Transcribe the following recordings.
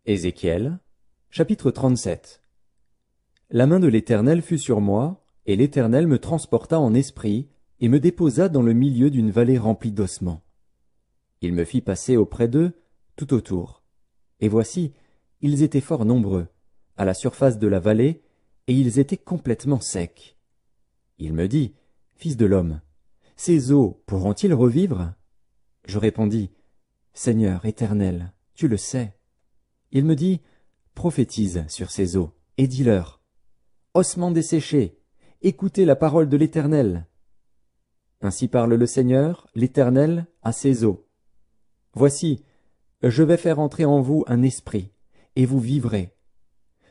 Ézéchiel, chapitre 37. La main de l'Éternel fut sur moi, et l'Éternel me transporta en esprit, et me déposa dans le milieu d'une vallée remplie d'ossements. Il me fit passer auprès d'eux, tout autour. Et voici, ils étaient fort nombreux, à la surface de la vallée, et ils étaient complètement secs. Il me dit, Fils de l'homme, ces eaux pourront-ils revivre? Je répondis, Seigneur Éternel, tu le sais. Il me dit, prophétise sur ces eaux, et dis-leur, ossements desséchés, écoutez la parole de l'Éternel. Ainsi parle le Seigneur, l'Éternel, à ces eaux. Voici, je vais faire entrer en vous un esprit, et vous vivrez.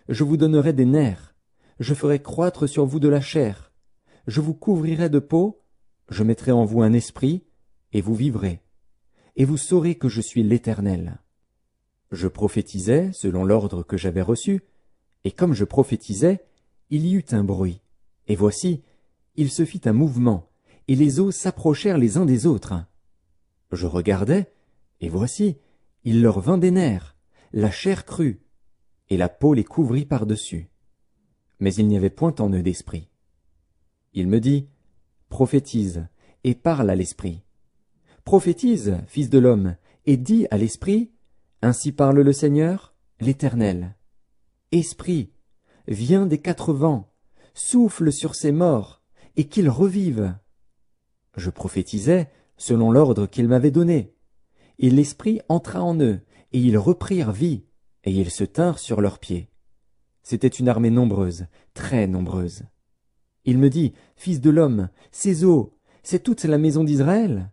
Je vous donnerai des nerfs, je ferai croître sur vous de la chair, je vous couvrirai de peau, je mettrai en vous un esprit, et vous vivrez. Et vous saurez que je suis l'Éternel. Je prophétisais selon l'ordre que j'avais reçu, et comme je prophétisais, il y eut un bruit. Et voici, il se fit un mouvement, et les eaux s'approchèrent les uns des autres. Je regardais, et voici, il leur vint des nerfs, la chair crue, et la peau les couvrit par-dessus. Mais il n'y avait point en eux d'esprit. Il me dit, prophétise, et parle à l'esprit. Prophétise, fils de l'homme, et dis à l'esprit, ainsi parle le Seigneur, l'Éternel. Esprit, viens des quatre vents, souffle sur ces morts, et qu'ils revivent. Je prophétisais selon l'ordre qu'il m'avait donné. Et l'Esprit entra en eux, et ils reprirent vie, et ils se tinrent sur leurs pieds. C'était une armée nombreuse, très nombreuse. Il me dit, Fils de l'homme, ces eaux, c'est toute la maison d'Israël.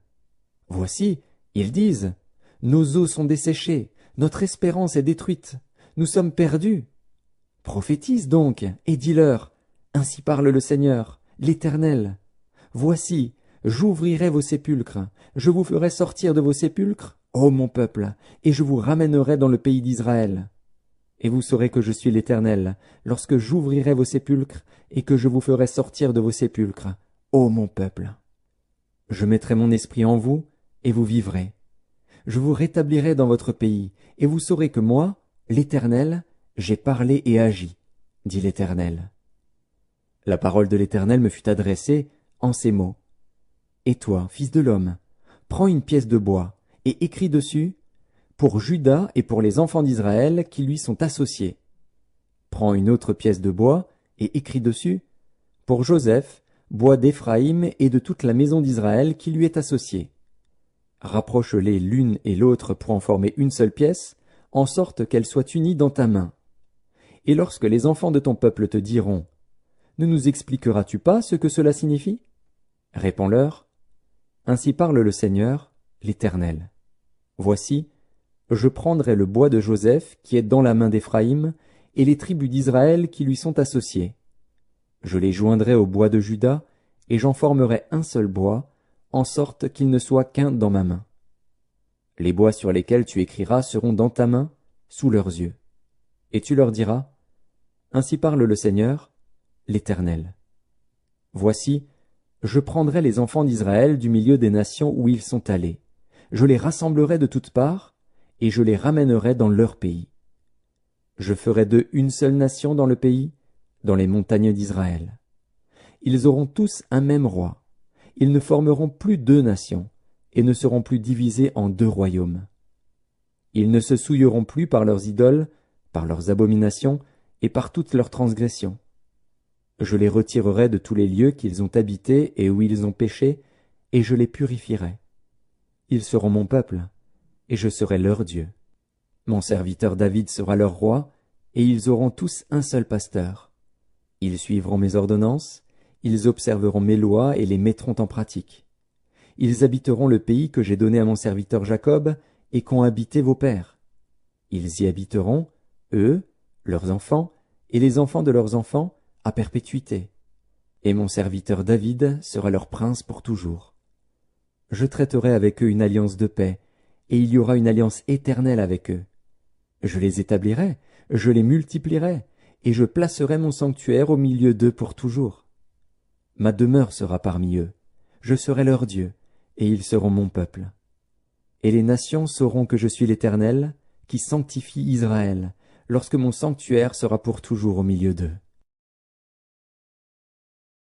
Voici, ils disent, nos eaux sont desséchées, notre espérance est détruite, nous sommes perdus. Prophétise donc, et dis-leur, ainsi parle le Seigneur, l'Éternel. Voici, j'ouvrirai vos sépulcres, je vous ferai sortir de vos sépulcres, ô mon peuple, et je vous ramènerai dans le pays d'Israël. Et vous saurez que je suis l'Éternel, lorsque j'ouvrirai vos sépulcres, et que je vous ferai sortir de vos sépulcres, ô mon peuple. Je mettrai mon esprit en vous, et vous vivrez. Je vous rétablirai dans votre pays, et vous saurez que moi, l'Éternel, j'ai parlé et agi, dit l'Éternel. La parole de l'Éternel me fut adressée en ces mots. Et toi, fils de l'homme, prends une pièce de bois, et écris dessus, pour Juda et pour les enfants d'Israël qui lui sont associés. Prends une autre pièce de bois, et écris dessus, pour Joseph, bois d'Éphraïm et de toute la maison d'Israël qui lui est associée. Rapproche-les l'une et l'autre pour en former une seule pièce, en sorte qu'elles soient unies dans ta main. Et lorsque les enfants de ton peuple te diront, ne nous expliqueras-tu pas ce que cela signifie? Réponds-leur, ainsi parle le Seigneur, l'Éternel. Voici, je prendrai le bois de Joseph qui est dans la main d'Éphraïm, et les tribus d'Israël qui lui sont associées. Je les joindrai au bois de Juda, et j'en formerai un seul bois, en sorte qu'il ne soit qu'un dans ma main. Les bois sur lesquels tu écriras seront dans ta main, sous leurs yeux. Et tu leur diras, ainsi parle le Seigneur, l'Éternel. Voici, je prendrai les enfants d'Israël du milieu des nations où ils sont allés. Je les rassemblerai de toutes parts, et je les ramènerai dans leur pays. Je ferai d'eux une seule nation dans le pays, dans les montagnes d'Israël. Ils auront tous un même roi. Ils ne formeront plus deux nations, et ne seront plus divisés en deux royaumes. Ils ne se souilleront plus par leurs idoles, par leurs abominations, et par toutes leurs transgressions. Je les retirerai de tous les lieux qu'ils ont habités et où ils ont péché, et je les purifierai. Ils seront mon peuple, et je serai leur Dieu. Mon serviteur David sera leur roi, et ils auront tous un seul pasteur. Ils suivront mes ordonnances, ils observeront mes lois et les mettront en pratique. Ils habiteront le pays que j'ai donné à mon serviteur Jacob, et qu'ont habité vos pères. Ils y habiteront, eux, leurs enfants, et les enfants de leurs enfants, à perpétuité. Et mon serviteur David sera leur prince pour toujours. Je traiterai avec eux une alliance de paix, et il y aura une alliance éternelle avec eux. Je les établirai, je les multiplierai, et je placerai mon sanctuaire au milieu d'eux pour toujours. Ma demeure sera parmi eux, je serai leur Dieu, et ils seront mon peuple. Et les nations sauront que je suis l'Éternel, qui sanctifie Israël, lorsque mon sanctuaire sera pour toujours au milieu d'eux.